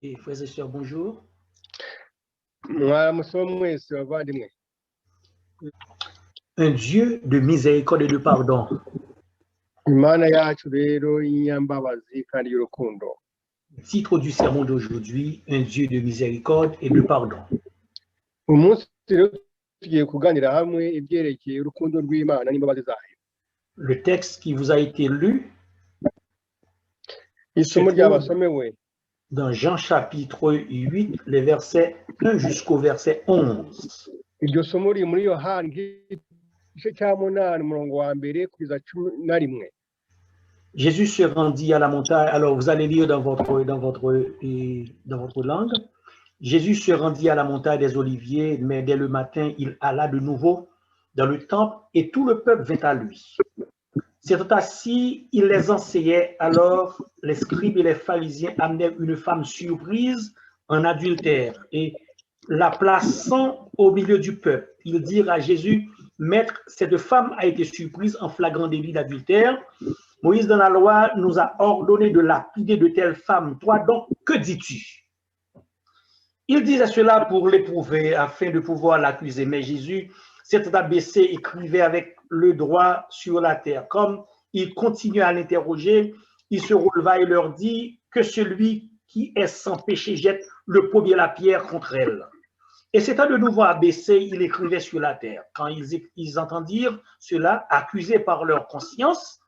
Et frères et sœurs, bonjour. Un Dieu de miséricorde et de pardon. Le titre du sermon d'aujourd'hui, un Dieu de miséricorde et de pardon. Le texte qui vous a été lu se trouve dans Jean chapitre 8, les versets 1 jusqu'au verset 11. Jésus se rendit à la montagne. Alors, vous allez lire dans votre langue. Jésus se rendit à la montagne des Oliviers, mais dès le matin, il alla de nouveau dans le temple et tout le peuple vint à lui. S'étant assis, il les enseignait. Alors, les scribes et les pharisiens amenèrent une femme surprise en adultère et la plaçant au milieu du peuple. Ils dirent à Jésus, Maître, cette femme a été surprise en flagrant délit d'adultère. Moïse, dans la loi, nous a ordonné de lapider de telles femmes. Toi donc, que dis-tu? Il disait cela pour l'éprouver afin de pouvoir l'accuser. Mais Jésus s'était abaissé, écrivait avec le doigt sur la terre. Comme il continuait à l'interroger, il se releva et leur dit que celui qui est sans péché jette le premier la pierre contre elle. Et s'étant de nouveau abaissé, il écrivait sur la terre. Quand ils entendirent cela, accusés par leur conscience,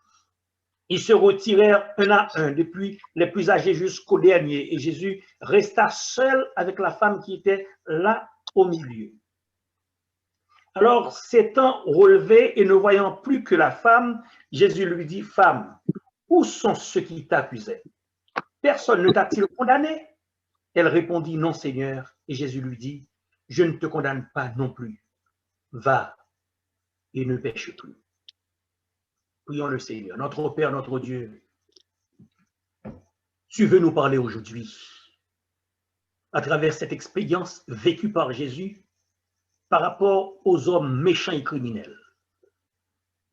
ils se retirèrent un à un, depuis les plus âgés jusqu'au dernier. Et Jésus resta seul avec la femme qui était là au milieu. Alors, s'étant relevé et ne voyant plus que la femme, Jésus lui dit, Femme, où sont ceux qui t'accusaient? Personne ne t'a-t-il condamné? Elle répondit, Non, Seigneur. Et Jésus lui dit, Je ne te condamne pas non plus. Va et ne pêche plus. Prions le Seigneur. Notre Père, notre Dieu, tu veux nous parler aujourd'hui à travers cette expérience vécue par Jésus par rapport aux hommes méchants et criminels.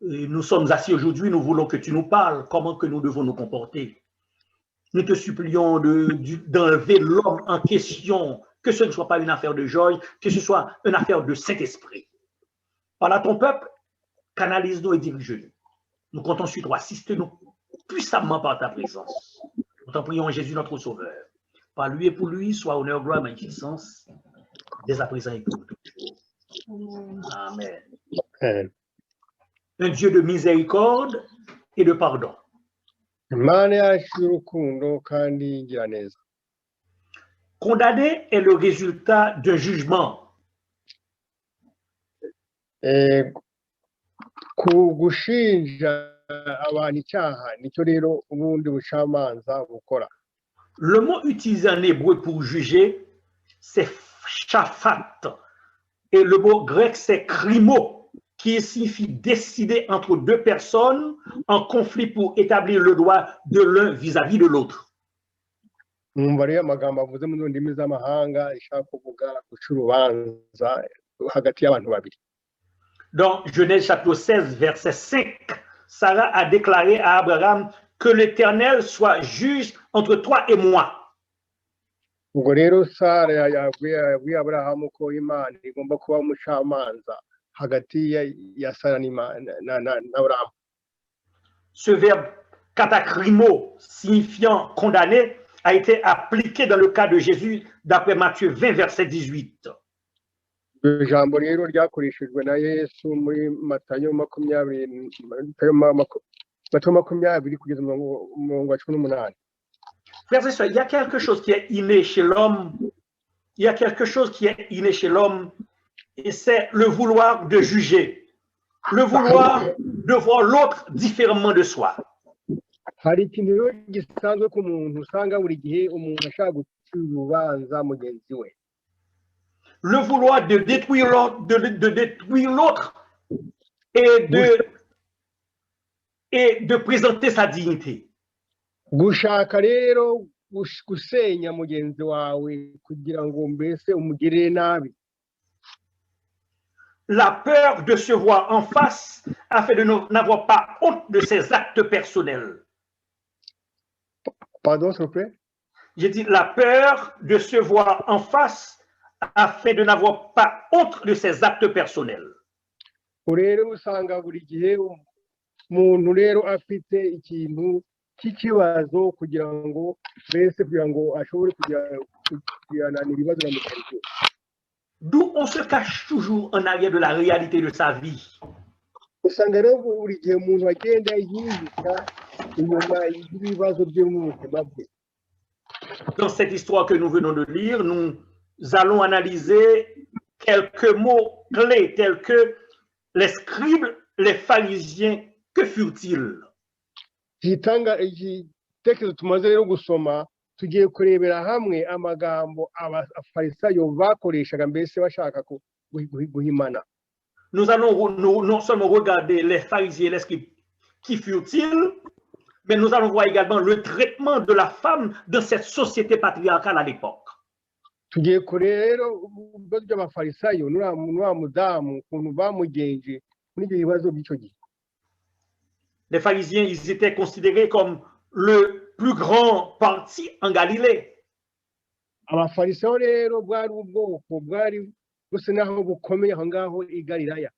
Et nous sommes assis aujourd'hui, nous voulons que tu nous parles, comment que nous devons nous comporter. Nous te supplions d'enlever l'homme en question, que ce ne soit pas une affaire de joie, que ce soit une affaire de Saint-Esprit. Parle à ton peuple, canalise-nous et dirige-nous. Nous comptons sur toi, assiste-nous puissamment par ta présence. Nous t'en prions en Jésus notre Sauveur. Par lui et pour lui, soit honneur, gloire, magnificence, dès à présent et pour toujours. Amen. Un Dieu de miséricorde et de pardon. Condamner est le résultat d'un jugement. Le mot utilisé en hébreu pour juger, c'est shaphat. Et le mot grec, c'est krimo, qui signifie décider entre deux personnes en conflit pour établir le droit de l'un vis-à-vis de l'autre. Dans Genèse chapitre 16, verset 5, Sarah a déclaré à Abraham que l'Éternel soit juge entre toi et moi. Ce verbe katakrimo, signifiant condamner, a été appliqué dans le cas de Jésus d'après Matthieu 20, verset 18. Frères et sœurs, il y a quelque chose qui est inné chez l'homme. Il y a quelque chose qui est inné chez l'homme, et c'est le vouloir de juger, le vouloir de voir l'autre différemment de soi. Le vouloir de détruire l'autre, et de présenter sa dignité. La peur de se voir en face afin de n'avoir pas honte de ses actes personnels. Pardon, s'il vous plaît? J'ai dit la peur de se voir en face afin de n'avoir pas honte de ses actes personnels. rero usanga buri gihe umuntu rero afite ikintu cy'ikibazo kugira ngo mbese kugira ngo ashobore kugirana ibibazo na mugenzi we. D'où on se cache toujours en arrière de la réalité de sa vie. Usanga rero buri gihe umuntu agenda yihisha inyuma y'ibibazo bye mu buzima bwe. Dans cette histoire que nous venons de lire, nous allons analyser quelques mots clés tels que les scribes, les pharisiens, que furent-ils? Igitekerezo tumaze rero gusoma tugiye kurebera hamwe amagambo abafarisayo bakoreshaga mbese bashaka guhimana. Nous allons non seulement regarder les pharisiens et les scribes, qui furent-ils, mais nous allons voir également le traitement de la femme dans cette société patriarcale à l'époque. Tugiye kureba rero ibibazo by'abafarisayo n'uriya mudamu ukuntu bamugenje muri ibyo bibazo by'icyo gihe. Les pharisiens, ils étaient considérés comme le plus grand parti en Galilée. Abafarisayo rero bwari ubwoko bwari busa naho bukomeye aho ngaho i Galilaya.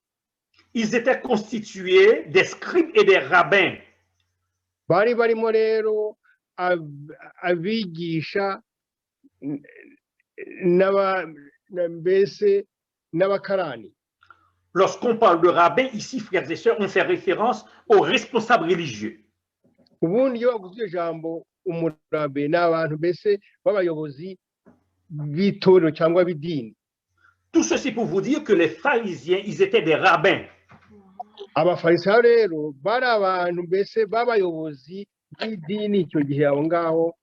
Ils étaient constitués des scribes et des rabbins. Bari barimo rero abigisha mbese n'abakarani. Lorsqu'on parle de rabbin, ici, frères et sœurs, on fait référence aux responsables religieux. Ubundi iyo bavuze ijambo umurabe ni abantu mbese b'abayobozi b'itorero cyangwa b'idini. Tout ceci pour vous dire que les pharisiens, ils étaient des rabbins. Abafarisayo rero bari abantu mbese b'abayobozi b'idini icyo gihe aho ngaho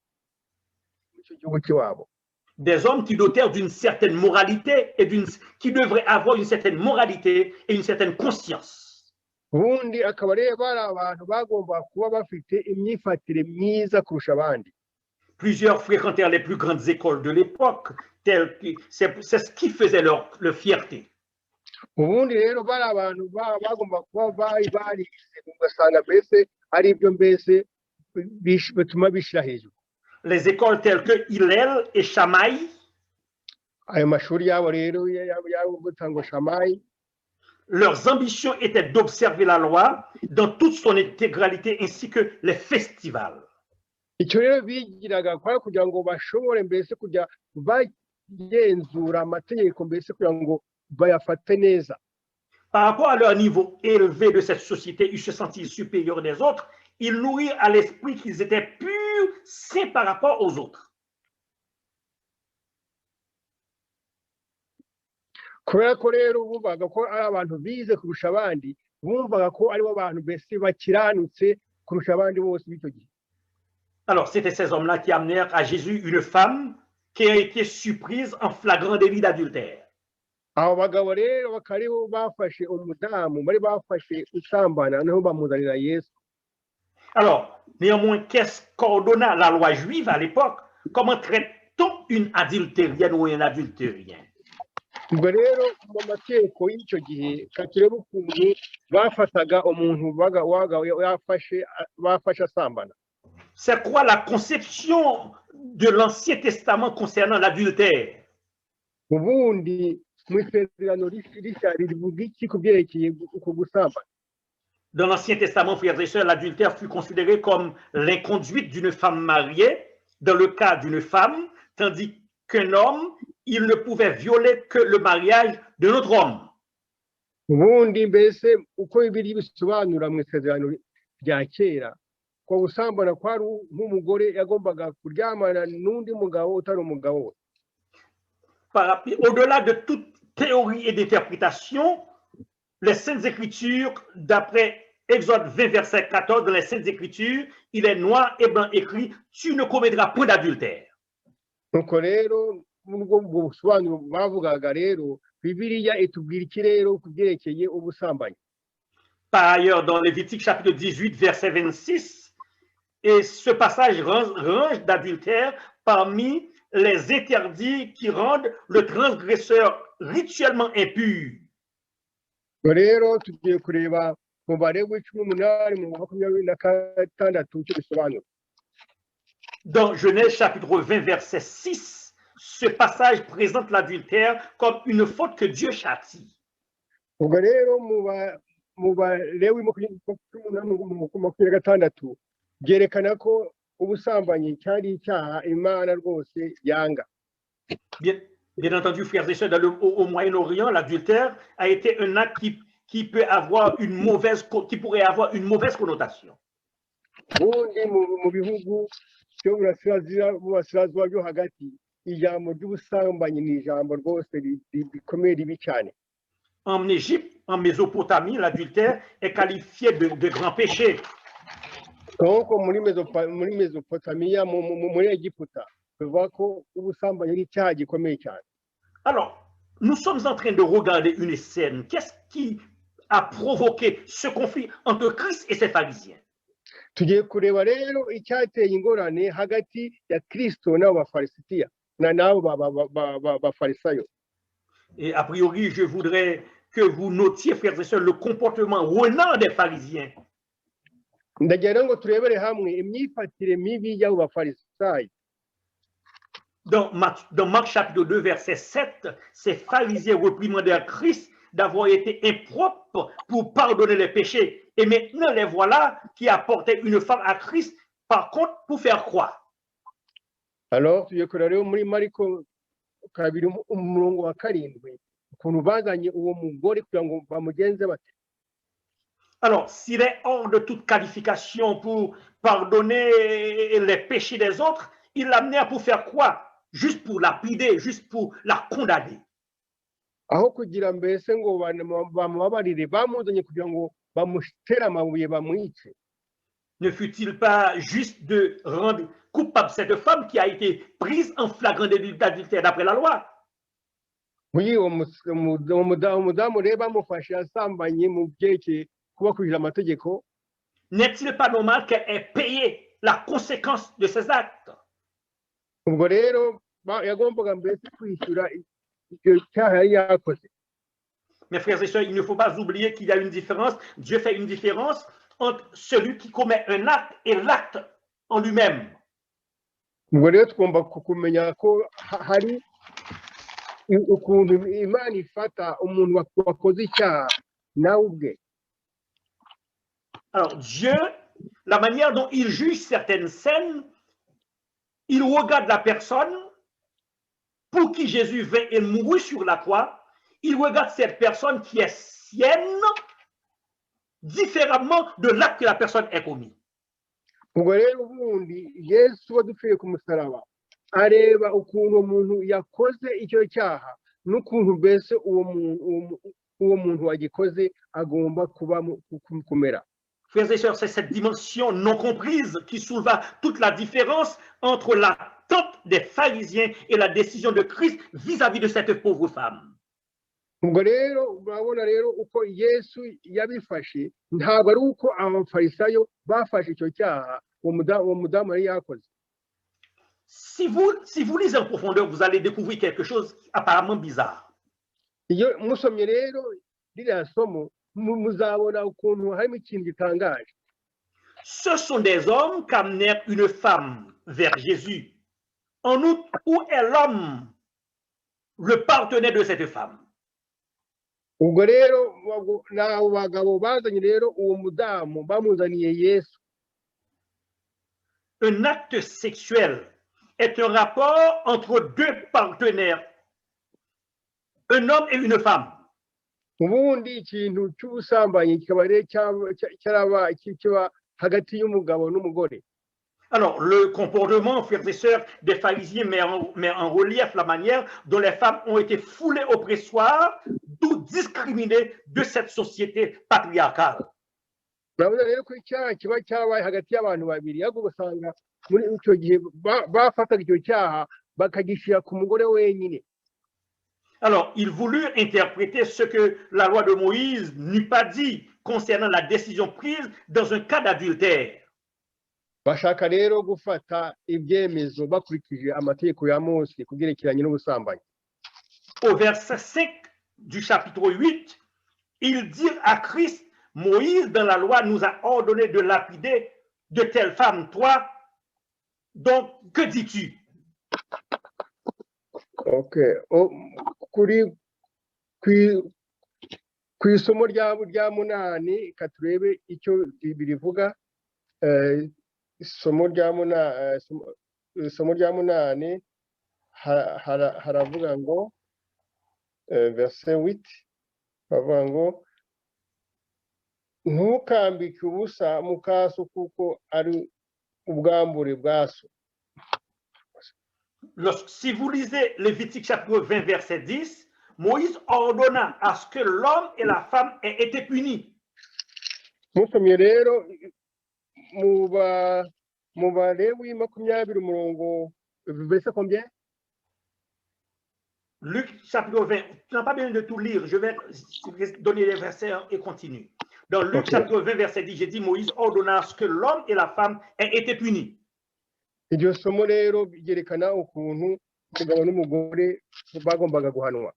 icyo gihugu cy'iwabo. Des hommes qui dotèrent d'une certaine moralité et qui devraient avoir une certaine moralité et une certaine conscience. Ubundi akaba rero bari abantu bagomba kuba bafite imyifatire myiza kurusha abandi. Plusieurs fréquentèrent les plus grandes écoles de l'époque, c'est ce qui faisait leur fierté. Ubundi rero bari abantu bagomba kuba barize ugasanga mbese ari ibyo mbese bituma bishyira hejuru. Les écoles telles que Hillel et Shammai, ayo mashuri yabo rero yabo gutangwa Shammai, leurs ambitions étaient d'observer la loi dans toute son intégralité ainsi que les festivals. Icyo rero bigiraga kwa kugira ngo bashobore mbese kujya bagenzura amategeko mbese kugira ngo bayafate neza. Par rapport à leur niveau élevé de cette société, ils se sentirent supérieurs des autres. Ils nourrirent à l'esprit qu'ils étaient purs, saints par rapport aux autres. Kubera ko rero bumvaga ko ari abantu bize kurusha abandi, bumvaga ko aribo bantu mbese bakiranutse kurusha abandi bose b'icyo gihe. Alors, c'était ces hommes-là qui amenèrent à Jésus une femme qui a été surprise en flagrant délit d'adultère. Abo bagabo rero bakaribo bafashe umudamu bari bafashe usambana naho bamuzanira Yesu. Alors, néanmoins, qu'est-ce qu'ordonna la loi juive à l'époque? Comment traite-t-on une adultérienne ou un adultérien? Ubwo rero mu mategeko y'icyo gihe kakireba ukuntu bafataga umuntu bafashe asambana. C'est quoi la conception de l'Ancien Testament concernant l'adultère? Ubundi mu isezerano rishya rivuga iki ku byerekeye uko gusambana? Dans l'Ancien Testament, frères et sœurs, l'adultère fut considéré comme l'inconduite d'une femme mariée dans le cas d'une femme, tandis qu'un homme, il ne pouvait violer que le mariage d'un autre homme. Ubundi mbese uko Bibiliya bisobanura mu isezerano rya kera ko gusambana kwari nk'umugore yagombaga kuryamana n'undi mugabo utari umugabo we. Au-delà de toute théorie et d'interprétation, les Saintes Écritures, d'après Exode 20, verset 14, dans les Saintes Écritures, il est noir et blanc écrit, tu ne commettras point d'adultère. Nuko rero nubwo busobanuro bavugaga rero Bibiliya itubwira iki rero ku byerekeye ubusambanyi. Par ailleurs, dans Lévitique chapitre 18, verset 26, et ce passage range d'adultère parmi les interdits qui rendent le transgresseur rituellement impur. Rero tugiye kureba mu Balewi 18 mu 26 cyo bisobanura. Dans Genèse chapitre 20, verset 6, ce passage présente l'adultère comme une faute que Dieu châtie. ubwo rero mu Balewi makumyabiri na gatandatu byerekana ko ubusambanyi cyari icyaha Imana rwose yanga. Bien entendu, frères et sœurs, au Moyen-Orient, l'adultère a été un acte qui pourrait avoir une mauvaise connotation. Ubundi mu bihugu byo burasirazuba byo hagati ijambo ry'ubusambanyi ni ijambo rwose rikomeye ribi cyane. En Égypte, en Mésopotamie, l'adultère est qualifié de grand péché. Donc muri Mesopotamiya muri Egiputa bivuga ko ubusambanyi ari icyaha gikomeye cyane. Alors, nous sommes en train de regarder une scène. Qu'est-ce qui a provoqué ce conflit entre Christ et ses pharisiens? Tugiye kureba rero icyateye ingorane hagati ya Kristo n'abo bafarisitiya n'abo bafarisayo. Et a priori, je voudrais que vous notiez, frères et sœurs, le comportement renard des pharisiens. Ndagira ngo turebere hamwe imyifatire mibi y'abo bafarisayo. Dans Marc chapitre 2, verset 7, ces pharisiens réprimandèrent Christ d'avoir été impropre pour pardonner les péchés. Et maintenant, les voilà qui apportaient une femme à Christ, par contre, pour faire quoi? Alors, tugiye kureba rero muri Mariko kabiri umurongo wa karindwi ukuntu bazanye uwo mugore kugira ngo bamugenze bate. Alors, s'il est hors de toute qualification pour pardonner les péchés des autres, il l'amenait pour faire quoi? Juste pour lapider, juste pour la condamner. Aho kugira mbese ngo bamubabarire bamuzanye kugira ngo bamutere amabuye bamwice. Ne fut-il pas juste de rendre coupable cette femme qui a été prise en flagrant délit d'adultère d'après la loi? Oui, umudamu rero bamufashe asambanye mu byerekeye kubakurikira amategeko. N'est-il pas normal qu'elle ait payé la conséquence de ses actes? Ubwo rero yagombaga mbese kwishyura icyo cyaha yari yakoze. Mes frères et sœurs, il ne faut pas oublier qu'il y a une différence. Dieu fait une différence entre celui qui commet un acte et l'acte en lui-même. Ubwo rero tugomba kumenya ko hari ukuntu Imana ifata umuntu wakoze icyaha nawe ubwe. Alors Dieu, la manière dont il juge certaines scènes, il regarde la personne pour qui Jésus vint et mourut sur la croix. Il regarde cette personne qui est sienne différemment de l'acte que la personne a commis. Ubwo rero ubundi Yesu wadupfiriye ku musaraba areba ukuntu umuntu yakoze icyo cyaha n'ukuntu mbese uwo muntu wagikoze agomba kuba kumera. Frères et sœurs, c'est cette dimension non comprise qui souleva toute la différence entre l'attente des pharisiens et la décision de Christ vis-à-vis de cette pauvre femme. Ubwo rero urabona rero uko Yesu yabifashe ntabwo ari uko abafarisayo bafashe icyo cyaha uwo mudamu yari yakoze. Si vous lisez en profondeur, vous allez découvrir quelque chose apparemment bizarre. Iyo musomye rero ririya somo muzabona ukuntu harimo ikintu gitangaje. Ce sont des hommes qui amenèrent une femme vers Jésus. En outre, où est l'homme, le partenaire de cette femme? Ubwo rero n'abo bagabo bazanye rero uwo mudamu bamuzaniye Yesu. Un acte sexuel est un rapport entre deux partenaires, un homme et une femme. Ubundi ikintu cy'ubusambanyi kikaba rero kiba hagati y'umugabo n'umugore. Alors, le comportement, frères et sœurs, des pharisiens met en relief la manière dont les femmes ont été foulées au pressoir, d'où discriminées de cette société patriarcale. Urabona rero ko icyaha kiba cyabaye hagati y'abantu babiri ahubwo usanga muri icyo gihe bafataga icyo cyaha bakagishyira ku mugore wenyine. Alors, il voulut interpréter ce que la loi de Moïse n'eût pas dit concernant la décision prise dans un cas d'adultère. Bashaka rero gufata ibyemezo bakurikije amategeko ya Mose kubyerekeranye n'ubusambanyi. Au verset 5 du chapitre 8, ils dirent à Christ, Moïse dans la loi nous a ordonné de lapider de telles femmes. Toi, Donc, que dis-tu? Okay. Ku isomo rya munani katurebe icyo birivuga. Isomo rya munani haravuga ngo verset 8 bavuga ngo ntukambike ubusa mukaso kuko ari ubwambure bwaso. Si vous lisez Lévitique chapitre 20 verset 10, Moïse ordonna à ce que l'homme et la femme aient été punis. Musomye rero mu Balewi 20 umurongo verset combien? Luc chapitre 20, tu n'as pas besoin de tout lire, je vais donner les versets et continue. Dans Luc chapitre 20 verset 10, j'ai dit Moïse ordonna à ce que l'homme et la femme aient été punis. Iryo somo rero byerekana ukuntu umugabo n'umugore bagombaga guhanwa.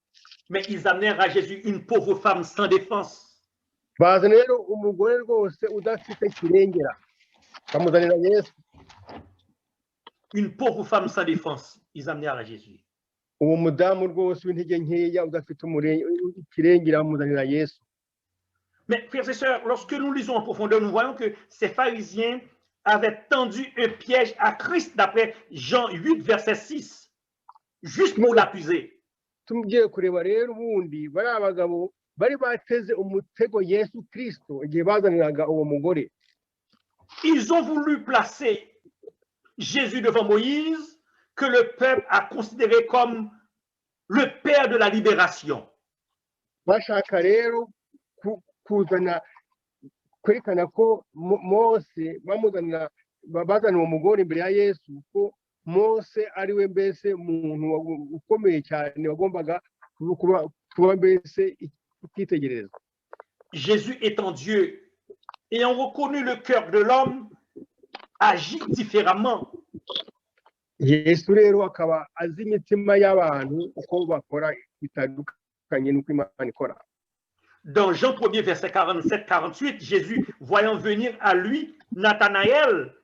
Mais ils amenèrent à Jésus une pauvre femme sans défense. Bazana rero umugore rwose udafite kirengera bamuzanira Yesu. Une pauvre femme sans défense, ils amenèrent à Jésus. Uwo mudamu rwose w'intege nkeya udafite kirengera bamuzanira Yesu. Mais frères et sœurs, lorsque nous lisons en profondeur, nous voyons que ces pharisiens avaient tendu un piège à Christ d'après Jean 8 verset 6, juste pour l'accuser. Tumugiye kureba rero ubundi bari abagabo bari bateze umutego Yesu Kristo igihe bazaniraga uwo mugore. Ils ont voulu placer Jésus devant Moïse, que le peuple a considéré comme le père de la libération. Bashaka rero kuzana kwerekana ko Mose bazana uwo mugore imbere ya Yesu ko Mose ari we mbese umuntu ukomeye cyane wagombaga kuba mbese ikitegereza. Jésus étant Dieu, ayant reconnu le cœur de l'homme, agit différemment. Yesu rero akaba azi imitima y'abantu uko bakora bitandukanye n'uko Imana ikora. Dans Jean 1er verset 47-48, Jésus voyant venir à lui Nathanaël,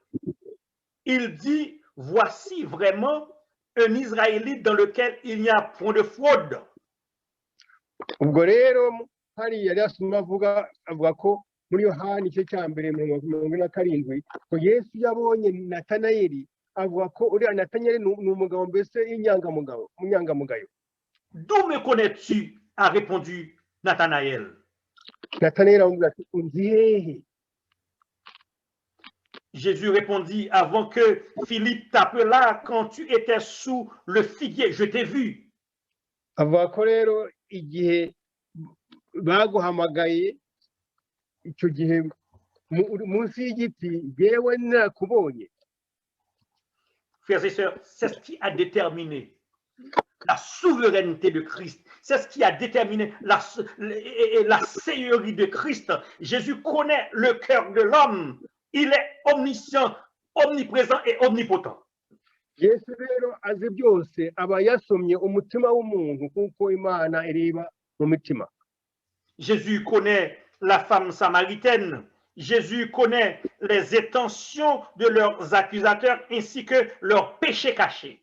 il dit, voici vraiment un Israélite dans lequel il n'y a point de fraude. Ubwo rero hari yari asoma avuga ko muri Yohani cyo cyambere 27 ko Yesu yabonye Nathanaeli avuga ko uri Nathanaeli ni umugabo mbese munyangamugayo. D'où me connais-tu? A répondu Nathanaël. Nathanaël a dit, unzi hehe? Jésus répondit, avant que Philippe t'appelât, quand tu étais sous le figuier, je t'ai vu. Avuga ko rero igihe baguhamagaye icyo gihe munsi y'igiti yewe nakubonye. Frères et sœurs, c'est ce qui a déterminé la souveraineté de Christ. C'est ce qui a déterminé la seigneurie de Christ. Jésus connaît le cœur de l'homme. Il est omniscient, omniprésent et omnipotent. Yesu rero azi byose aba yasomye umutima w'umuntu kuko Imana ireba mu mitima. Jésus connaît la femme samaritaine. Jésus connaît les intentions de leurs accusateurs ainsi que leurs péchés cachés.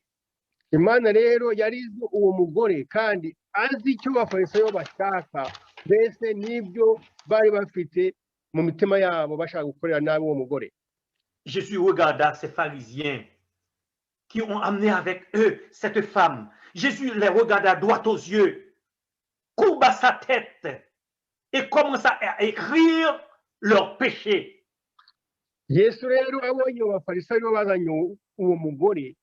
Imana rero yarizi uwo mugore kandi azi icyo abafarisayo bashaka mbese n'ibyo bari bafite mu mitima yabo bashaka gukorera nabi uwo mugore. Jésus regarda ces pharisiens qui ont amené avec eux cette femme. Jésus les regarda droit aux yeux, courba sa tête et commença à écrire leurs péchés. Yesu rero abonye abafarisayo bazanye uwo mugore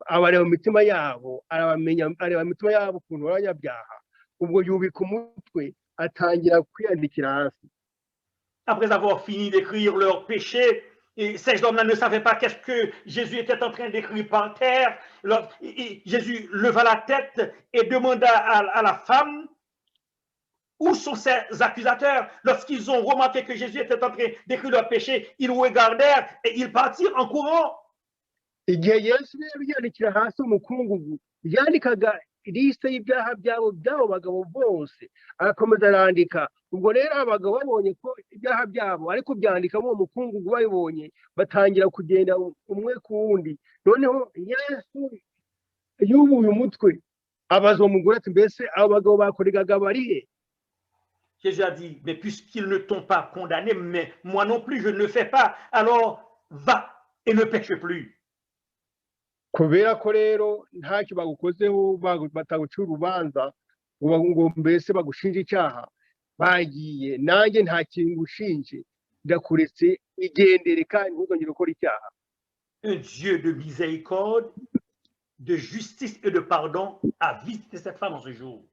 abareba imitima yabo areba imitima yabo ukuntu baranyabyaha ubwo yubika umutwe atangira kwiyandikira hasi. Après avoir fini d'écrire leurs péchés, et ces hommes-là ne savaient pas qu'est-ce que Jésus était en train d'écrire par terre. Jésus leva la tête et demanda à la femme où sont ses accusateurs. Lorsqu'ils ont remarqué que Jésus était en train d'écrire leurs péchés, ils regardèrent et ils partirent en courant. Igihe Yesu rero yandikira hasi umukungugu yandikaga liste y'ibyaha byabo bagabo bose arakomeza arandika. Ubwo rero abagabo babonye ko ibyaha byabo ariko byandika mu mukungugu bayibonye batangira kugenda umwe ku wundi noneho Yesu yubuye umutwe abaza umugore ati mbese abagabo bakoregaga barihe. Jésus a dit, mais puisqu'ils ne t'ont pas condamné, mais moi non plus je ne le fais pas, alors va et ne pêche plus. Kubera ko rero ntacyo bagukozeho bataguca urubanza ngo mbese bagushinja icyaha, bagiye nanjye nta kintu ngushinje, ndakuretse igendere kandi ntuzongere gukora icyaha. Un Dieu de miséricorde, de justice et de pardon a visité cette femme en ce jour.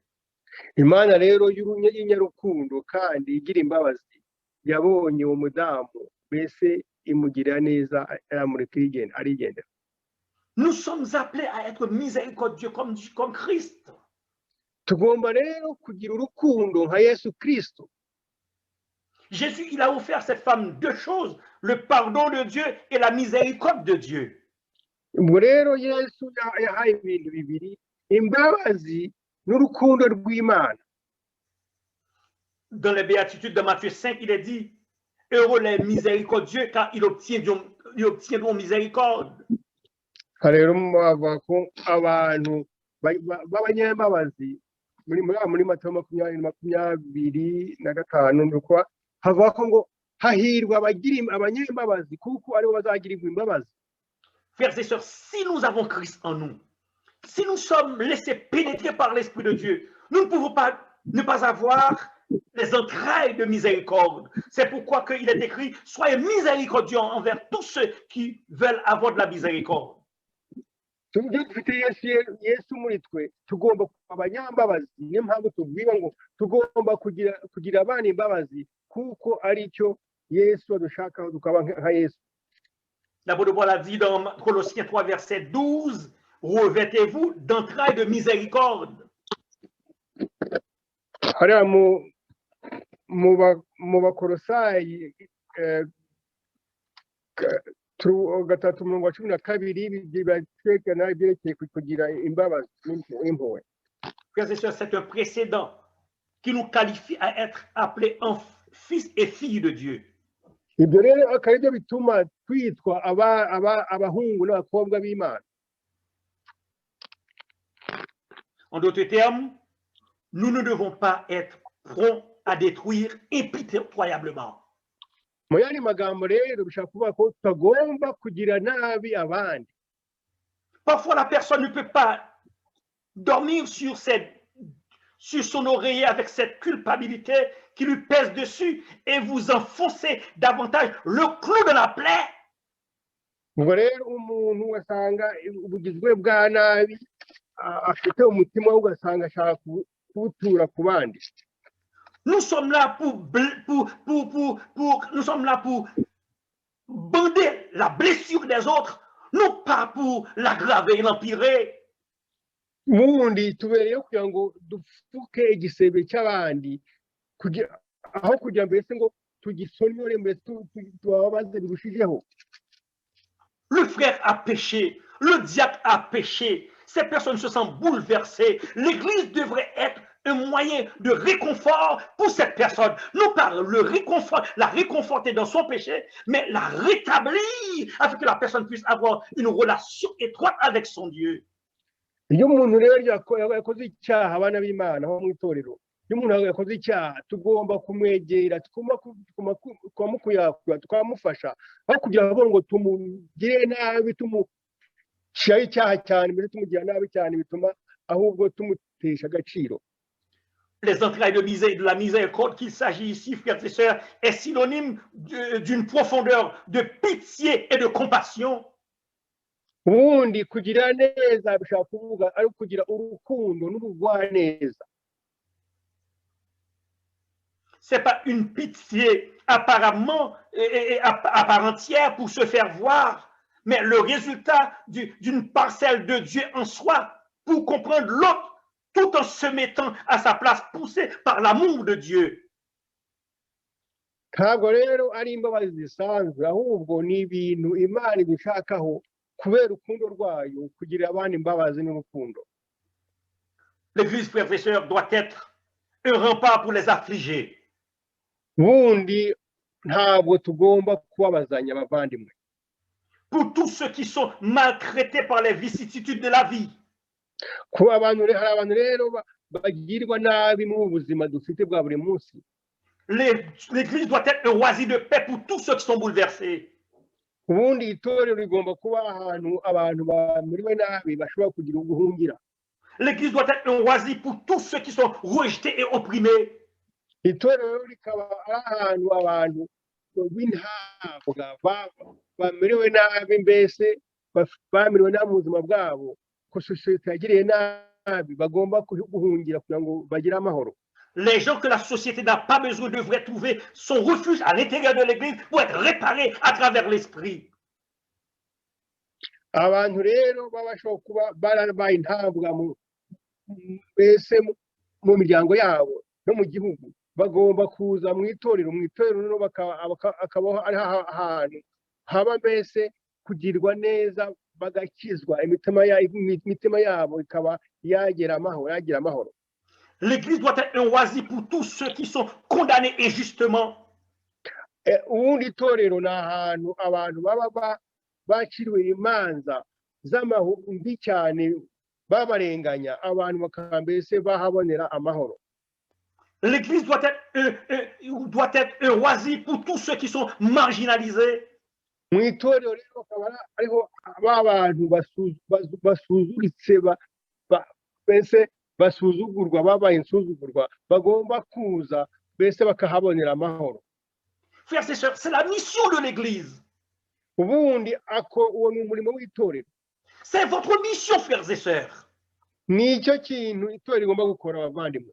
Imana rero y'inyarukundo kandi igira imbabazi yabonye uwo mudamu mbese imugirira neza aramureka arigendera. Nous sommes appelés à être miséricordieux comme Christ. Tugomba rero kugira urukundo nka Yesu Kristo. Jésus, il a offert à cette femme deux choses, le pardon de Dieu et la miséricorde de Dieu. Ubwo rero Yesu yahaye ibintu bibiri, imbabazi n'urukundo rw'Imana. Dans les béatitudes de Matthieu 5, il est dit, heureux les miséricordieux car ils obtiendront miséricorde. Rero bavuga ko abantu b'abanyambabazi muri Matayo 20:25 nuko havuga ko ngo hahirwa abagira abanyambabazi kuko aribo bazagirirwa imbabazi. Frères et sœurs, si nous avons Christ en nous, si nous sommes laissés pénétrer par l'Esprit de Dieu, nous ne pouvons pas ne pas avoir les entrailles de miséricorde. C'est pourquoi il est écrit, soyez miséricordieux envers tous ceux qui veulent avoir de la miséricorde. Dufite Yesu muri twe tugomba kuba abanyambabazi, niyo mpamvu tubwira ngo tugomba kugira abana imbabazi kuko ari cyo Yesu adushakaho tukaba nka Yesu. L'apôtre Paul a dit dans Colossiens 3, verset 12, revêtez-vous d'entrailles de miséricorde. Hariya mu Bakolosayi 3:12 batwerekana ibyerekeye kugira imbabazi n'impuhwe. Frères et sœurs, c'est un précédent qui nous qualifie à être appelés en fils et filles de Dieu. Ibyo rero akaba aribyo bituma twitwa abahungu n'abakobwa b'Imana. En d'autres termes, nous ne devons pas être prompts à détruire impitoyablement. Mu yandi magambo rero bishaka kuvuga ko tutagomba kugira nabi abandi. Parfois la personne ne peut pas dormir sur son oreiller avec cette culpabilité qui lui pèse dessus et vous enfoncez davantage le clou de la plaie. Ubwo rero umuntu asanga ubugizwe bwa nabi afite umutima we ugasanga ashaka kubutura ku bandi. Nous sommes là pour bander la blessure des autres, non pas pour l'aggraver et l'empirer. Mundi tubereyo kugira ngo dufuke igisebe cy'abandi aho kugira mbese ngo tugisonore mbese tubabaze birushijeho. Le frère a péché, le diacre a péché, ces personnes se sentent bouleversées. L'Église devrait être un moyen de réconfort pour cette personne, non pas la réconforter dans son péché, mais la rétablir afin que la personne puisse avoir une relation étroite avec son Dieu. Iyo umuntu rero yakoze icyaha abana b'Imana ho mu itorero, iyo umuntu yakoze icyaha tugomba kumwegera tukamufasha aho kugira ngo tumugire nabi tumushyiraho icyaha cyane mbere tumugira nabi cyane bituma ahubwo tumutesha agaciro. Les entrailles de la miséricorde qu'il s'agit ici, frères et sœurs, est synonyme d'une profondeur de pitié et de compassion. Ubundi kugira neza bishaka kuvuga ari kugira urukundo n'ubugwaneza. C'est pas une pitié apparemment à part entière pour se faire voir, mais le résultat d'une parcelle de Dieu en soi pour comprendre l'autre tout en se mettant à sa place, poussé par l'amour de Dieu. Ntabwo rero ari imbabazi zisanzwe ahubwo ni ibintu Imana idushakaho kubera urukundo rwayo kugira abandi imbabazi n'urukundo. L'Église, frères et sœurs, doit être un rempart pour les affligés. Bundi ntabwo tugomba kubabazanya abavandimwe. pour tous ceux qui sont maltraités par les vicissitudes de la vie. kuba abantu hari abantu rero bagirwa nabi mu buzima dufite bwa buri munsi. L'Église doit être un oasis de paix pour tous ceux qui sont bouleversés. Ubundi itorero rigomba kuba ahantu abantu bamuriwe nabi bashobora kugira uguhungira. L'Église doit être un oasis pour tous ceux qui sont rejetés et opprimés. Itorero rikaba ahantu abantu b'intabwa bamuriwe nabi, mbese bamuriwe nabi mu buzima bwabo, ko sosiyete yagiriye nabi bagomba guhungira kugira ngo bagire amahoro. Les gens que la société n'a pas besoin devraient trouver son refuge à l'intérieur de l'Église pour être réparés à travers l'Esprit. Abantu rero babashoboka kuba barabaye intabwa mbese mu miryango yabo no mu gihugu, bagomba kuza mu itorero no akabaho ari ahantu haba mbese kugirwa neza, bagakizwa imitima yabo ikaba yagira amahoro. L'Église doit être un oasis pour tous ceux qui sont condamnés injustement. Ubundi itorero ni ahantu abantu baba baciriwe imanza z'amahumbi cyane, babarenganya, abantu bakaba mbese bahabonera amahoro. L'Église doit être un oasis pour tous ceux qui sont marginalisés. Mu itorero rero akaba ariho abantu basuzuritse mbese basuzugurwa, babaye insuzugurwa, bagomba kuza mbese bakahabonera amahoro. Frères et sœurs, c'est la mission de l'Église. Ubundi uwo ni umurimo w'itorero. C'est votre mission, frères et sœurs. Nicyo kintu itorero rigomba gukora, abavandimwe.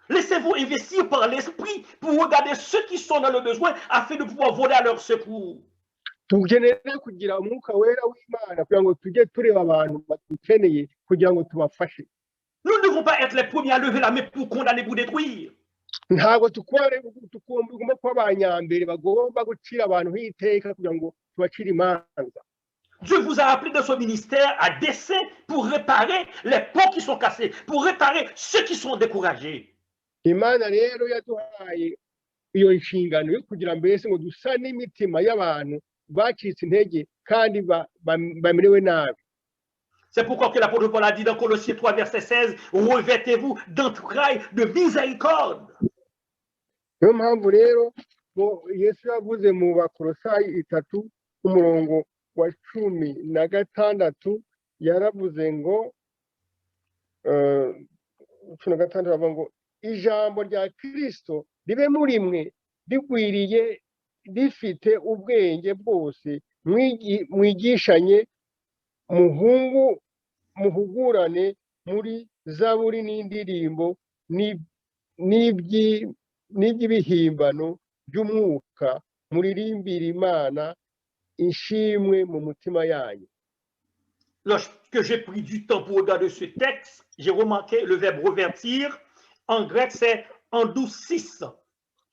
Laissez-vous investir par l'Esprit pour regarder ceux qui sont dans le besoin afin de pouvoir voler à leur secours. Tugenera kugira umwuka wera w'Imana kugira ngo tujye tureba abantu badukeneye kugira ngo tubafashe. Nous ne devons pas être les premiers à lever la main pour condamner, pour détruire. Ntabwo tugomba kuba abanyambere bagomba gucira abantu hiteka kugira ngo tubacire imanza. Dieu vous a appelé dans son ministère à dessein pour réparer les ponts qui sont cassés, pour réparer ceux qui sont découragés. Imana rero yaduhaye iyo inshingano yo kugira mbese ngo dusane imitima y'abantu bacitse intege kandi bamerewe nabi. C'est pourquoi que l'apôtre Paul a dit dans Colossiens 3, verset 16, revêtez-vous d'entrailles de miséricorde. Niyo mpamvu rero Yesu yavuze mu Bakolosayi 3 umurongo wa 16 yaravuze ngo 16 bavuga ngo ijambo rya Kristo ribe muri mwe rigwiriye rifite ubwenge bwose, mwigishanye muhugurane muri zaburi n'indirimbo n'iby'ibihimbano by'umwuka, muririmbira Imana ishimwe mu mutima yanyu. Lorsque j'ai pris du temps pour regarder ce texte, j'ai remarqué le verbe revertir. En grec, c'est endoucis,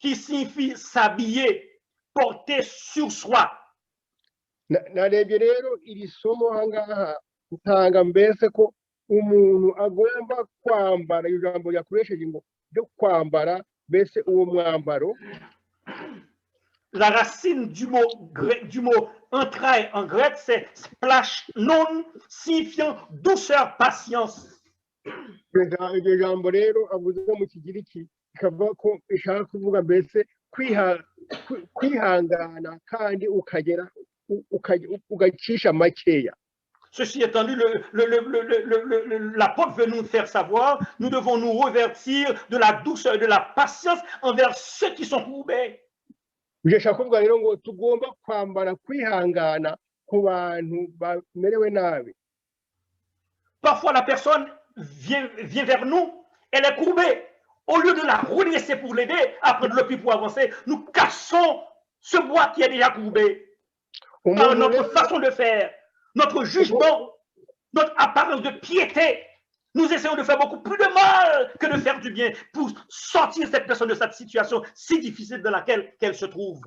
qui signifie s'habiller, porter sur soi. Narebye rero iri somo hangaha ntanga mbese ko umuntu agomba kwambara ijambo yakoresheje ngo byo kwambara mbese uwo mwambaro. La racine du mot entraille en grec, c'est splashnon, signifiant douceur, patience. Iryo jambo rero avuze mu Kigiriki ikavuga ko ishaka kuvuga mbese kwihangana kandi ugacisha makeya. Ceci étant dit, l'apôtre veut nous faire savoir, nous devons nous revertir de la douceur, de la patience envers ceux qui sont courbés. Bishaka kuvuga rero ngo tugomba kwambara kwihangana ku bantu bamerewe nabi. Parfois la personne vient vers nous, elle est courbée. Au lieu de la redresser pour l'aider à prendre le pied pour avancer, nous cassons ce bois qui est déjà courbé. Par notre façon de faire, notre jugement, notre apparence de piété, nous essayons de faire beaucoup plus de mal que de faire du bien pour sortir cette personne de cette situation si difficile dans laquelle elle se trouve.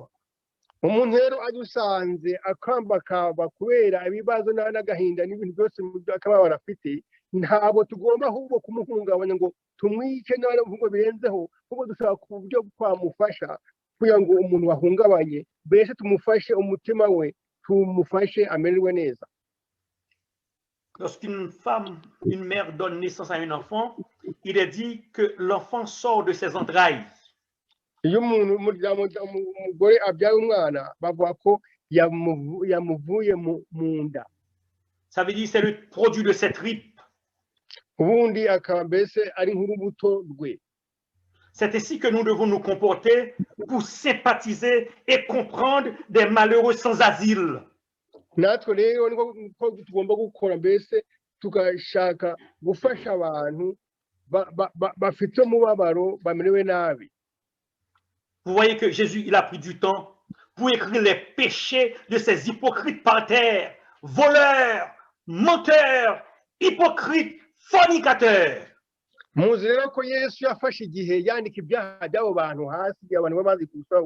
Umuntu rero adusanze akambakamba kubera ibibazo n'agahinda n'ibintu byose akababara afite, ntabwo tugomba ahubwo kumuhungabanya ngo tumwice n'abavuga birenzeho, kuko dushaka ku buryo twamufasha kugira ngo umuntu wahungabanye mbese tumufashe umutima we tumufashe amererwe neza. Lorsqu'une femme, une mère donne naissance à un enfant, il est dit que l'enfant sort de ses entrailles. Iyo umugore abyaye umwana bavuga ko yamuvuye mu nda. Ça veut dire c'est le produit de ses tripes. Ubundi akaba mbese ari nk'urubuto rwe. C'est ainsi que nous devons nous comporter pour sympathiser et comprendre des malheureux sans asile. Natwe rero niko tugomba gukora mbese tugashaka gufasha abantu bafite umubabaro bamerewe nabi. Vous voyez que Jésus, il a pris du temps pour écrire les péchés de ces hypocrites par terre, voleurs, menteurs, hypocrites, fornicateurs. Muzi rero ko Yesu yafashe igihe yandika ibyaha by'abo bantu hasi, abantu bamaze kuba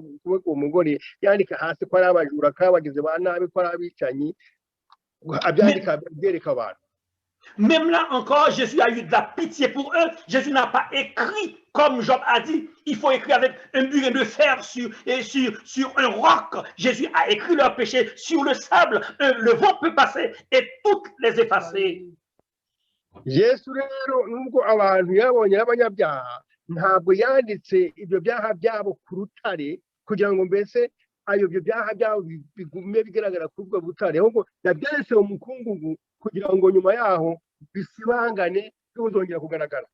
uwo mugore yandika hasi ko ari abajura, ko abagize ba nabi, ko ari abicanyi, abyandika byereka abantu. Même là encore, Jésus a eu de la pitié pour eux. Jésus n'a pas écrit comme Job a dit. Il faut écrire avec un burin de fer sur un roc. Jésus a écrit leurs péchés sur le sable. Le vent peut passer et toutes les effacer. Yesu rero nubwo abantu yabonye abanyabyaha ntabwo yanditse ibyo byaha byabo ku rutare kugira ngo mbese ayo byo byaha byabo bigume bigaragara kuri ubwo butare, ahubwo yabyanditse mu mukungugu kugira ngo nyuma yaho bisibangane bizongera kugaragara.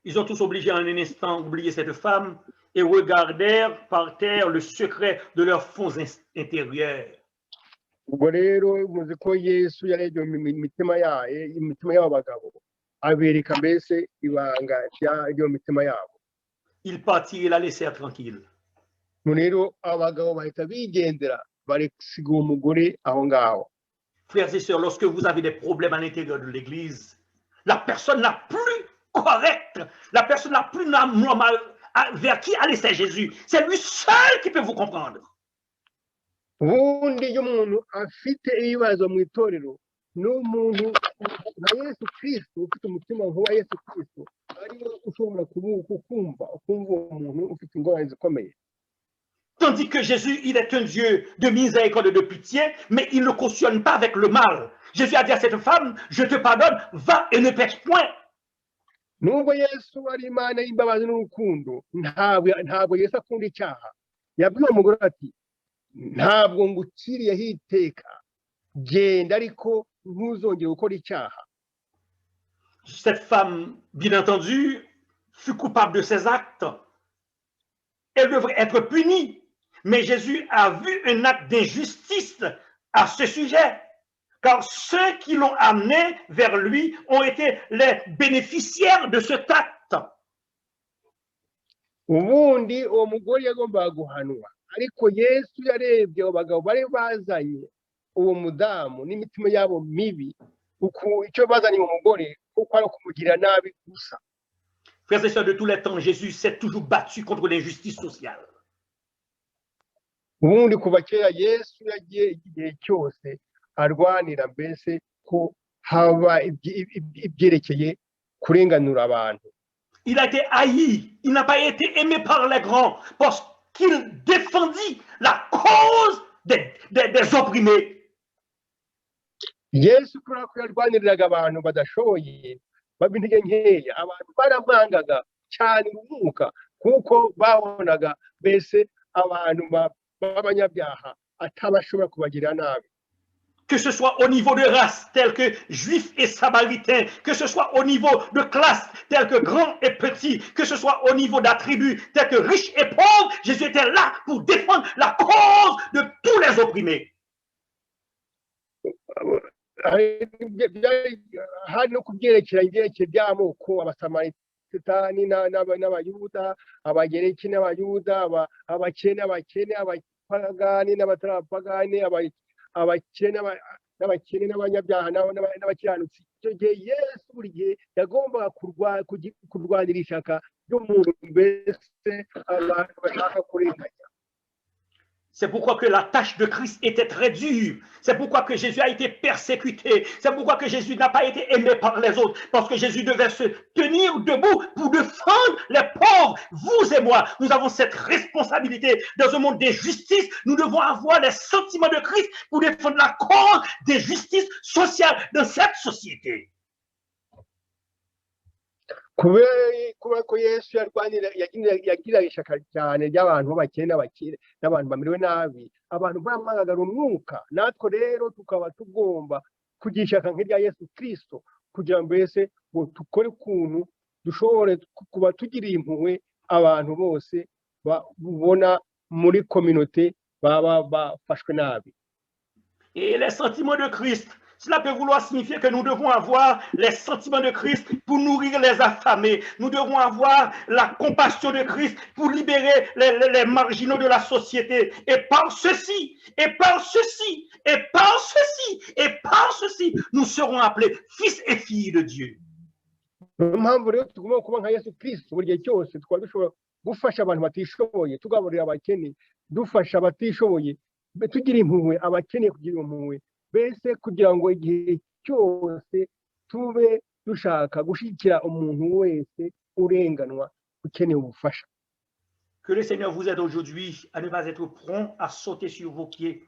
Ils ont tous obligé en un instant oublier cette femme et regardèrent par terre le secret de leurs fonds intérieurs. Ubwo rero muzi ko Yesu yarebye imitima y'abo bagabo abereka mbese ibanga ry'iyo mitima yabo. Il partit et la laissèrent tranquille. Rero abagabo bahita bigendera baresiga uwo mugore aho ngaho. Frères et sœurs, lorsque vous avez des problèmes à l'intérieur de l'église, la personne la plus correcte, la personne la plus normale vers qui aller, c'est Jésus. C'est lui seul qui peut vous comprendre. Ubundi iyo umuntu afite ibibazo mu itorero n'umuntu nka Yesu Kristo ufite umutima nk'uwa Yesu Kristo ariwe ushobora kumva uwo muntu ufite ingorane zikomeye. Tandis que Jésus, il est un Dieu de miséricorde et de pitié, mais il ne cautionne pas avec le mal. Jésus a dit à cette femme, je te pardonne, va et ne pêche point. Nubwo Yesu ari Imana y'imbabazi n'urukundo, ntabwo Yesu akunda icyaha. Yabwiye umugore ati, ntabwo nguciriyeho iteka, genda ariko ntuzongere gukora icyaha. Cette femme, bien entendu, fut coupable de ses actes. Elle devrait être punie. Mais Jésus a vu un acte d'injustice à ce sujet. Car ceux qui l'ont amené vers lui ont été les bénéficiaires de cet acte. Ubundi uwo mugore yagombaga guhanwa, ariko Yesu yarebye abo bagabo bari bazanye uwo mudamu n'imitima yabo mibi, uko icyo bazanye uwo mugore kuko ari kumugira nabi gusa. Frères et sœurs, de tous les temps, Jésus s'est toujours battu contre l'injustice sociale. Ubundi kuva kera Yesu yagiye igihe cyose arwanira mbese ko haba ibyerekeye kurenganura abantu. Il a été haï, il n'a pas été aimé par les grands parce qu'il défendit la cause des opprimés. Yesu kubera ko yarwaniriraga abantu badashoboye babintege nkeya, abantu baramwangaga cyane umwuka kuko babonaga mbese abantu b'abanyabyaha atabashobora kubagira nabi. Que ce soit au niveau de race tel que juifs et samaritains, que ce soit au niveau de classe tel que grand et petit, que ce soit au niveau d'attributs tel que riches et pauvres, Jésus était là pour défendre la cause de tous les opprimés. Hari no kubyerekeye by'amoko, abasamaritani n'abayuda, abagereki n'abayuda, abakene, abapagani n'abatarapagani, abakene n'abanyabyaha n'abakiranutsi. Icyo gihe Yesu buri gihe yagombaga kurwanira ishyaka ry'umuntu mbese abantu bashaka kurenganya. C'est pourquoi que la tâche de Christ était très dure. C'est pourquoi que Jésus a été persécuté. C'est pourquoi que Jésus n'a pas été aimé par les autres. Parce que Jésus devait se tenir debout pour défendre les pauvres. Vous et moi, nous avons cette responsabilité dans un monde de justice. Nous devons avoir les sentiments de Christ pour défendre la cause de justice sociale dans cette société. kuba ko Yesu yagira ishaka cyane ry'abantu b'abakene n'abantu bamerewe nabi, abantu bamwagaga umwuka, natwe rero tukaba tugomba kugira ishaka nk'irya Yesu Kristo kugira ngo mbese ngo tukore ukuntu dushobore kuba tugiriye impuhwe abantu bose babona muri communauté baba bafashwe nabi. Et les sentiments de Christ, cela peut vouloir signifier que nous devons avoir les sentiments de Christ pour nourrir les affamés. Nous devons avoir la compassion de Christ pour libérer les marginaux de la société. Et par ceci, nous serons appelés fils et filles de Dieu. Impamvu rero tugomba kuba nka Yesu Kristo buri gihe cyose twaba dushobora gufasha abantu batishoboye, tugaburira abakene, dufasha abatishoboye, tugira impuhwe abakene, kugira impuhwe bese kugira ngo igihe cyose tube dushaka gushikira umuntu wese urenganwa ukeneye ubufasha. Que le Seigneur vous aide aujourd'hui à ne pas être prompt à sauter sur vos pieds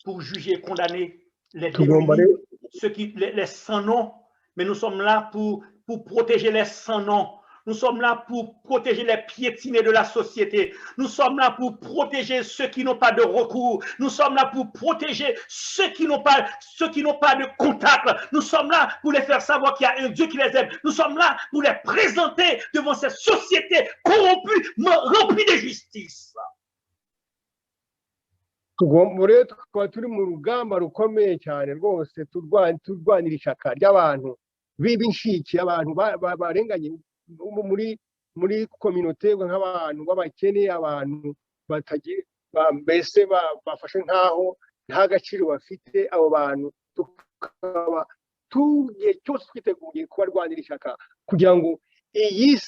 pour juger et condamner les démunis, ceux qui les sans noms, mais nous sommes là pour protéger les sans noms. Nous sommes là pour protéger les piétinés de la société. Nous sommes là pour protéger ceux qui n'ont pas de recours. Nous sommes là pour protéger ceux qui n'ont pas de contact. Nous sommes là pour les faire savoir qu'il y a un Dieu qui les aime. Nous sommes là pour les présenter devant cette société corrompue, remplie de justice. Tugomba tukaba turi mu rugamba rukomeye cyane rwose turwanira ishaka ry'abantu b'inshiki, abantu barenganye muri communauté nk'abantu b'abakene, abantu batagira mbese bafashe nkaho nta gaciro bafite. Abo bantu tukaba tugiye cyose twiteguye kubarwanira ishaka kugira ngo iyi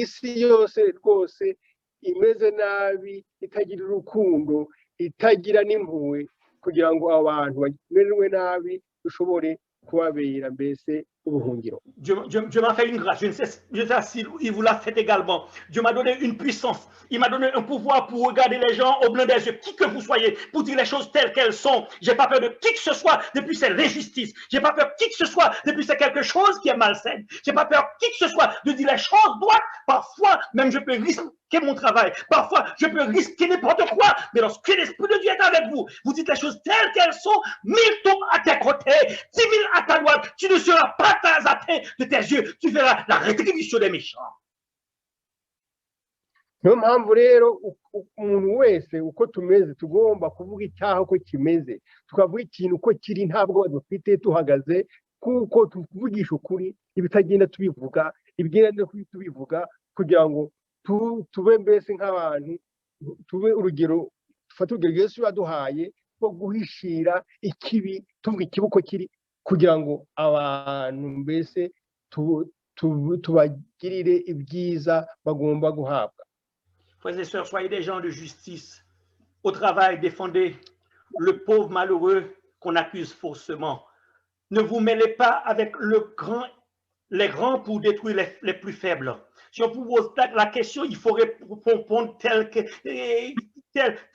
si yose rwose imeze nabi, itagira urukundo, itagira n'impuhwe, kugira ngo abantu bamererwe nabi dushobore kubabera mbese ubuhungiro. Dieu m'a fait une grâce. Je ne sais si il vous l'a fait également. Dieu m'a donné une puissance. Il m'a donné un pouvoir pour regarder les gens au blanc des yeux, qui que vous soyez, pour dire les choses telles qu'elles sont. J'ai pas peur de qui que ce soit depuis c'est l'injustice. J'ai pas peur de qui que ce soit depuis c'est quelque chose qui est malsaine. J'ai pas peur de qui que ce soit de dire les choses droites. Parfois, même je peux risquer mon travail. Parfois, je peux risquer n'importe quoi. Mais lorsque l'Esprit de Dieu est avec vous, vous dites les choses telles qu'elles sont. 1000 tombent à tes côtés, 10 000 à ta droite. Tu ne seras pas atteint de tes yeux. Tu verras la rétribution des méchants. Niyo mpamvu rero umuntu wese uko tumeze tugomba kuvuga icyaha uko kimeze, tukavuga ikintu uko kiri, ntabwo dufite tuhagaze, kuko tuvugisha ukuri, ibitagenda tubivuga, ibigenda tubivuga, kugira ngo tube mbese nk'abantu, tube urugero, dufate urugero Yesu yaduhaye rwo guhishira ikibi, tuvuga ikibi uko kiri, kugira ngo abantu mbese tubagirire ibyiza bagomba guhabwa. Frères et sœurs, soyez des gens de justice. Au travail, défendez le pauvre malheureux qu'on accuse faussement. Ne vous mêlez pas avec les grands pour détruire les plus faibles. Si on vous pose la question, il faut répondre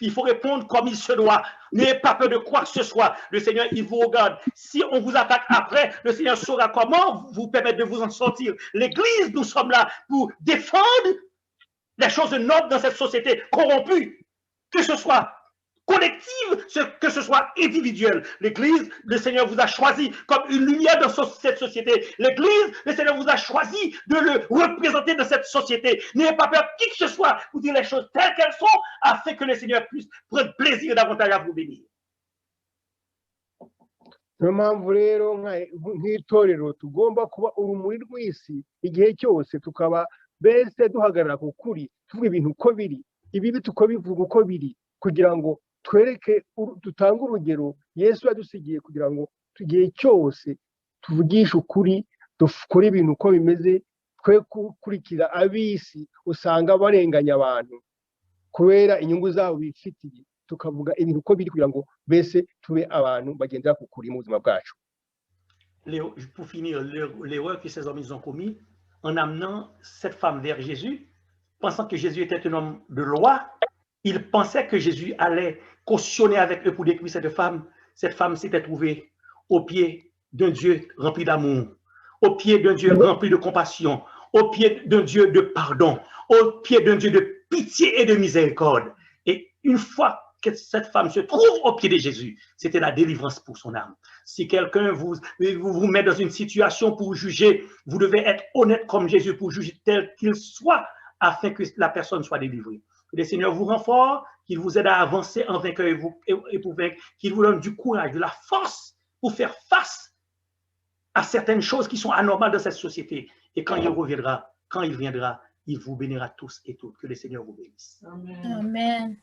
il faut répondre comme il se doit. N'ayez pas peur de quoi que ce soit. Le Seigneur, il vous regarde. Si on vous attaque après, le Seigneur saura comment vous permettre de vous en sortir. L'Église, nous sommes là pour défendre les choses nobles dans cette société corrompue, que ce soit collective, que ce soit individuelle. L'Église, le Seigneur vous a choisi comme une lumière dans cette société. L'Église, le Seigneur vous a choisi de le représenter dans cette société. N'ayez pas peur qui que ce soit, vous dire les choses telles qu'elles sont, afin que le Seigneur puisse prendre plaisir davantage à vous bénir. Niyo mpamvu rero nk'itorero tugomba kuba urumuri rw'isi igihe cyose, tukaba bese duhagarara ku kuri, tuvuga ibintu uko biri, ibibi tukabivuga uko biri, kugira ngo twereke, dutange urugero Yesu yadusigiye, kugira ngo igihe cyose tuvugishe ukuri, dukore ibintu uko bimeze, twe gukurikira ab'isi usanga barenganya abantu kubera inyungu zabo bifitiye. tukavuga ibintu uko biri kugira ngo bese tube abantu bagendera ku kuri mu buzima bwacu. Pour finir, l'erreur que ces hommes ils ont commis en amenant cette femme vers Jésus, pensant que Jésus était un homme de loi, ils pensaient que Jésus allait cautionner avec eux pour détruire cette femme. Cette femme s'était trouvée au pied d'un Dieu rempli d'amour, au pied d'un Dieu rempli de compassion, au pied d'un Dieu de pardon, au pied d'un Dieu de pitié et de miséricorde. Et une fois que cette femme se trouve au pied de Jésus, c'était la délivrance pour son âme. Si quelqu'un vous met dans une situation pour juger, vous devez être honnête comme Jésus pour juger tel qu'il soit, afin que la personne soit délivrée. Que le Seigneur vous renforce, qu'il vous aide à avancer en vainqueur et pour vaincre, qu'il vous donne du courage, de la force pour faire face à certaines choses qui sont anormales dans cette société. Et quand il reviendra, quand il viendra, il vous bénira tous et toutes. Que le Seigneur vous bénisse. Amen.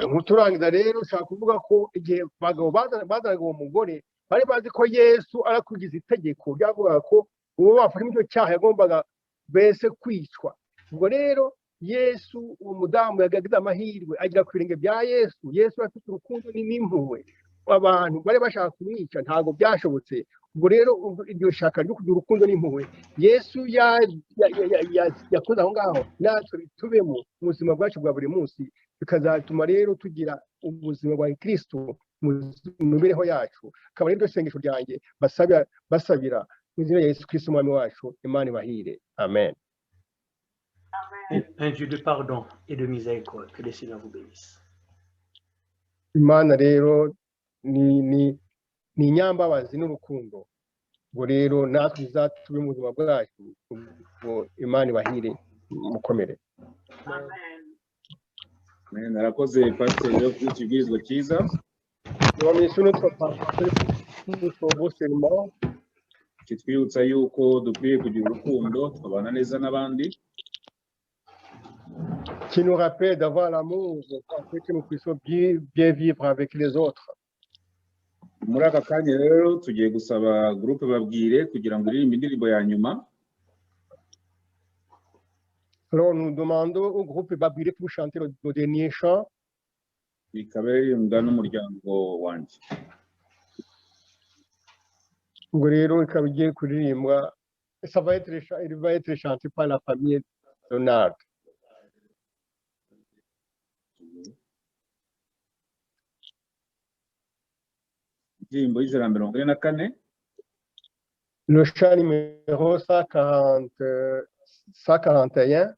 Muturangiza rero ushaka kuvuga ko igihe bagabo bazanaga uwo mugore bari bazi ko Yesu arakugiza itegeko ryavuga ko uwo bafashe icyo cyaha yagombaga bese kwicwa. Ubwo rero Yesu uwo mudamu yagagize amahirwe agira ku birenge bya Yesu. Yesu afite urukundo n'impuhwe, abantu bari bashaka kumwica ntabwo byashobotse. Ubwo rero iryo shaka ryo kugira urukundo n'impuhwe Yesu yakoze aho ngaho, natwe tubemo mu buzima bwacu bwa buri munsi, bikazatuma rero tugira ubuzima bwa Kristo mu mibereho yacu. Akaba rero isengesho ryanjye basabira mu izina rya Yesu Kristo umwami wacu, Imana ibahire. Amen. Un Dieu de pardon et de miséricorde. Que le Seigneur vous bénisse. Imana rero ni inyambabazi n'urukundo. Ubwo rero natwe tuzatube mu buzima bwacu, ngo Imana ibahire mukomere. Narakoze pastor yo kukibwirizwa cyiza. Kitwibutsa yuko dukwiye kugira urukundo tukabana neza n'abandi. Qui nous rappelle d'avoir l'amour afin que nous puissions bien vivre avec les autres. Muri aka kanya rero tugiye gusaba groupe babwire kugira ngo iririmbe indirimbo ya nyuma. Alors nous demandons au groupe Babiré pour chanter le dernier chant. Ikaba iririmbwa n'umuryango wanjye. Ubwo rero ikaba igiye kuririmbwa, il va être chanté par la famille Donald. Indirimbo y'ijana na mirongo ine na kane. Le chant numéro 141.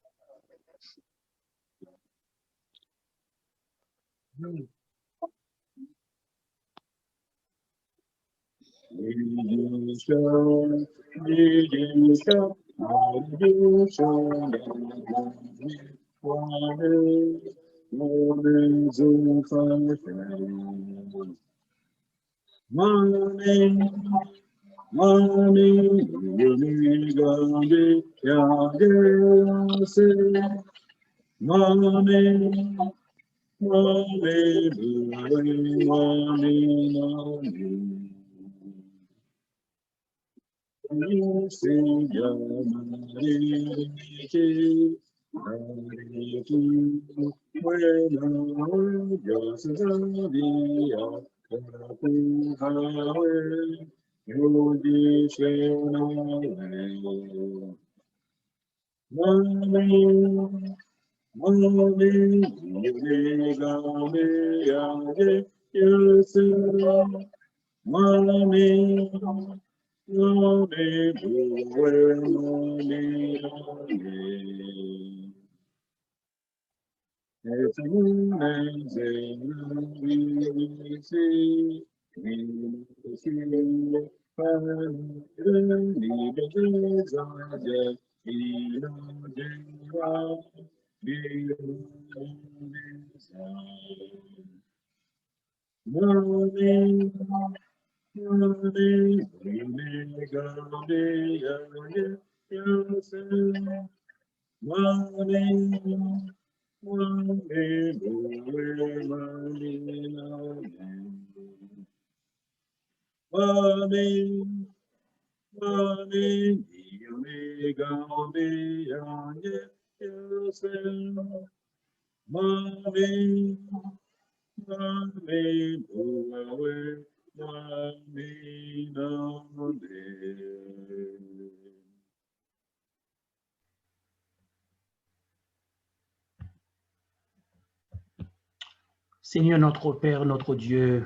Seigneur notre Père, notre Dieu,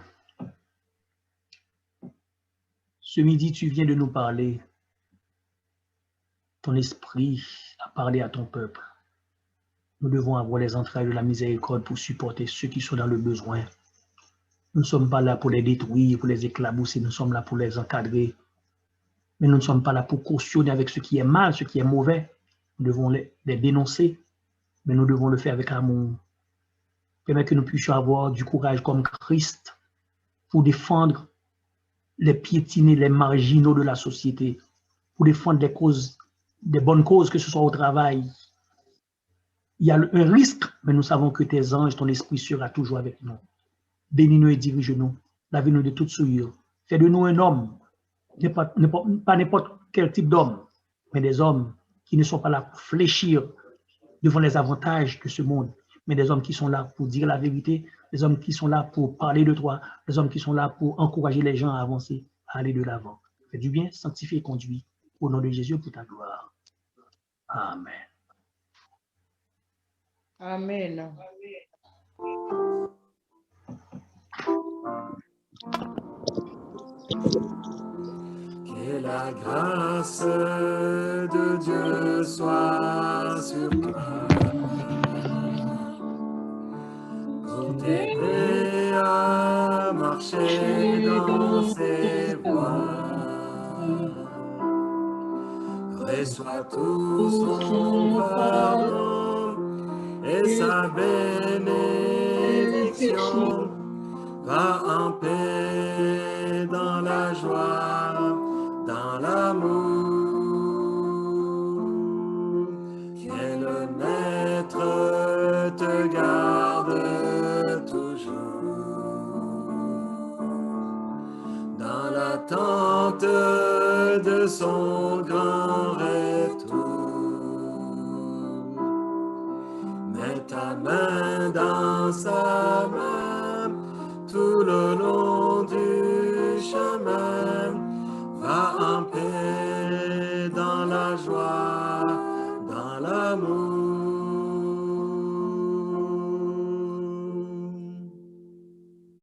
ce midi, tu viens de nous parler. Ton esprit a parlé à ton peuple. Nous devons avoir les entrailles de la miséricorde pour supporter ceux qui sont dans le besoin. Nous ne sommes pas là pour les détruire, pour les éclabousser, nous sommes là pour les encadrer. Mais nous ne sommes pas là pour cautionner avec ce qui est mal, ce qui est mauvais. Nous devons les dénoncer, mais nous devons le faire avec amour. Permet que nous puissions avoir du courage comme Christ pour défendre les piétinés, les marginaux de la société, pour défendre les causes, des bonnes causes, que ce soit au travail. Il y a un risque, mais nous savons que tes anges, ton esprit sera toujours avec nous. Bénis-nous et dirige-nous, lavez-nous de toute souillure. Fais de nous un homme, pas n'importe quel type d'homme, mais des hommes qui ne sont pas là pour fléchir devant les avantages de ce monde, mais des hommes qui sont là pour dire la vérité, des hommes qui sont là pour parler de toi, des hommes qui sont là pour encourager les gens à avancer, à aller de l'avant. Fais du bien, sanctifie et conduis. Au nom de Jésus, pour ta gloire. Amen. Amen. Que la grâce de Dieu soit sur toi pour t'aider à marcher dans ses voies. Reçois tout son pardon et sa bénédiction. Va en paix dans la joie, dans l'amour. Que le Maître te garde toujours dans l'attente de son grand retour. Mets ta main dans sa main tout le long du chemin, va en paix dans la joie, dans l'amour.